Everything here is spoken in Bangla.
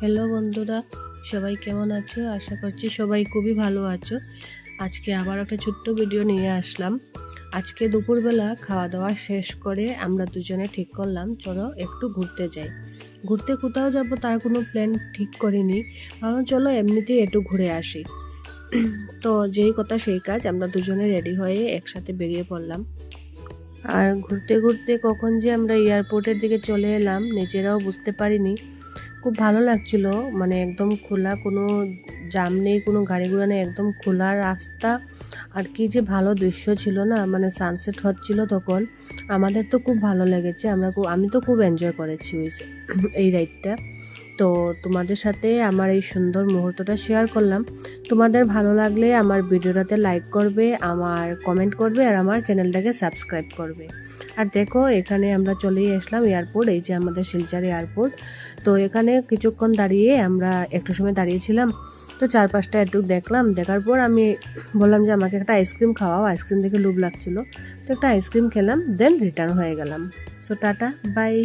হ্যালো বন্ধুরা, সবাই কেমন আছো? আশা করছি সবাই খুবই ভালো আছো। আজকে আবার একটা ছোট্ট ভিডিও নিয়ে আসলাম। আজকে দুপুরবেলা খাওয়া দাওয়া শেষ করে আমরা দুজনে ঠিক করলাম চলো একটু ঘুরতে যাই। ঘুরতে কোথাও যাব তার কোনো প্ল্যান ঠিক করিনি, ভাবলাম চলো এমনিতেই একটু ঘুরে আসি। তো যেই কথা সেই কাজ, আমরা দুজনে রেডি হয়ে একসাথে বেরিয়ে পড়লাম। আর ঘুরতে ঘুরতে কখন যে আমরা এয়ারপোর্টের দিকে চলে এলাম নিজেরাও বুঝতে পারিনি। খুব ভালো লাগছিল, মানে একদম খোলা, কোনো জাম নেই, কোনো গাড়ি ঘোড়া নেই, একদম খোলা রাস্তা। আর কি যে ভালো দৃশ্য ছিল না, মানে সানসেট হচ্ছিল তখন। আমাদের তো খুব ভালো লেগেছে, আমি তো খুব এনজয় করেছি এই রাইডটা। তো তোমাদের সাথে আমার এই সুন্দর মুহূর্তটা শেয়ার করলাম। তোমাদের ভালো লাগলে আমার ভিডিওটাতে লাইক করবে, আমার কমেন্ট করবে, আর আমার চ্যানেলটাকে সাবস্ক্রাইব করবে। আর দেখো এখানে আমরা চলেই আসলাম এয়ারপোর্ট, এই যে আমাদের শিলচর এয়ারপোর্ট। তো এখানে কিছুক্ষণ দাঁড়িয়ে আমরা একটু সময় দাঁড়িয়েছিলাম। তো চারপাশটা একটু দেখলাম, দেখার পর আমি বললাম যে আমাকে একটা আইসক্রিম খাওয়াও, আইসক্রিম দেখে লোভ লাগছিল। তো একটা আইসক্রিম খেলাম, দেন রিটার্ন হয়ে গেলাম। So tata, by.